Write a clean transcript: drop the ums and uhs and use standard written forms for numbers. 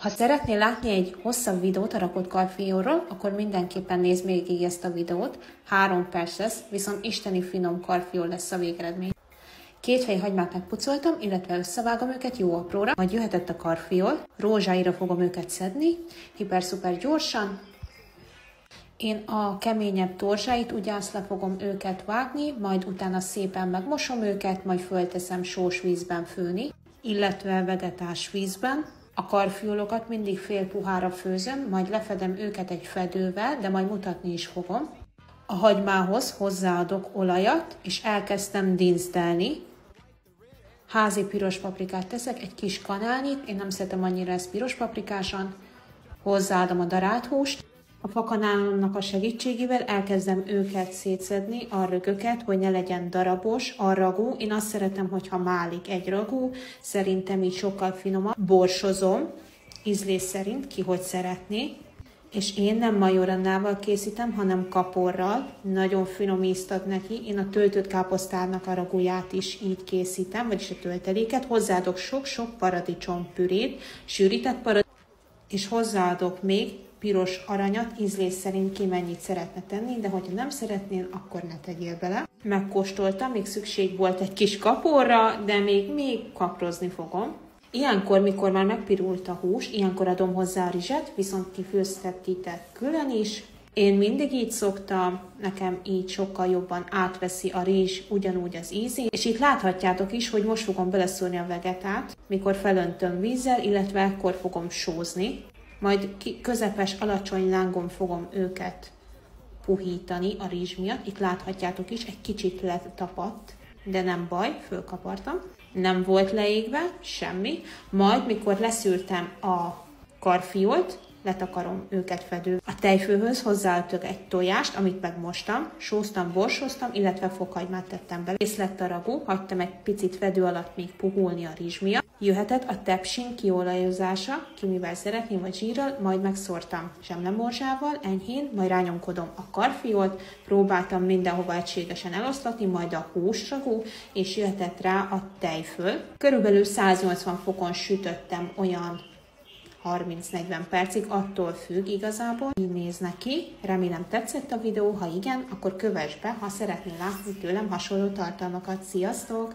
Ha szeretnél látni egy hosszabb videót a rakott karfiolról, akkor mindenképpen nézd végig ezt a videót. 3 perc lesz, viszont isteni finom karfiol lesz a végeredmény. 2 fej hagymát megpucoltam, illetve összevágom őket jó apróra, majd jöhetett a karfiol. Rózsáira fogom őket szedni, hiper-szuper gyorsan. Én a keményebb torzsáit ugyanazt le fogom őket vágni, majd utána szépen megmosom őket, majd fölteszem sós vízben főni, illetve vegetás vízben. A karfiolokat mindig fél puhára főzöm, majd lefedem őket egy fedővel, de majd mutatni is fogom. A hagymához hozzáadok olajat, és elkezdtem dinsztelni. Házi piros paprikát teszek, egy kis kanálnyit, én nem szeretem annyira ezt piros paprikásan. Hozzáadom a darált húst. A fakanálomnak a segítségével elkezdem őket szétszedni, a rögöket, hogy ne legyen darabos, a ragú. Én azt szeretem, hogyha málik egy ragú, szerintem így sokkal finomabb. Borsozom, ízlés szerint, ki hogy szeretné. És én nem majorannával készítem, hanem kaporral. Nagyon finom ízt ad neki. Én a töltött káposztának a ragúját is így készítem, vagyis a tölteléket. Hozzáadok sok-sok paradicsompürét, sűrített paradicsom, és hozzáadok még piros aranyat, ízlés szerint ki mennyit szeretne tenni, de hogyha nem szeretnél, akkor ne tegyél bele. Megkóstoltam, még szükség volt egy kis kaporra, de még kaprozni fogom. Ilyenkor, mikor már megpirult a hús, ilyenkor adom hozzá a rizset, viszont kifőzhetitek külön is. Én mindig így szoktam, nekem így sokkal jobban átveszi a rizs ugyanúgy az ízét. És itt láthatjátok is, hogy most fogom beleszúrni a vegetát, mikor felöntöm vízzel, illetve ekkor fogom sózni. Majd közepes, alacsony lángon fogom őket puhítani a rizs miatt. Itt láthatjátok is, egy kicsit letapadt, de nem baj, fölkapartam. Nem volt leégve, semmi. Majd, mikor leszűrtem a karfiolt, letakarom őket fedő. A tejfőhöz hozzáadok egy tojást, amit megmostam, sóztam, borsoztam, illetve fokhagymát tettem bele. Kész lett a ragú, hagytam egy picit fedő alatt még puhulni a rizs miatt. Jöhetett a tepsin kiolajozása, ki mivel szeretném, vagy zsírral, majd megszórtam zsemlemorzsával, enyhén, majd rányomkodom a karfiolt, próbáltam mindenhova egységesen eloszlatni, majd a húsragú, és jöhetett rá a tejföl. Körülbelül 180 fokon sütöttem olyan 30-40 percig, attól függ igazából. Így néz neki. Remélem tetszett a videó, ha igen, akkor kövess be, ha szeretnél látni tőlem hasonló tartalmakat. Sziasztok!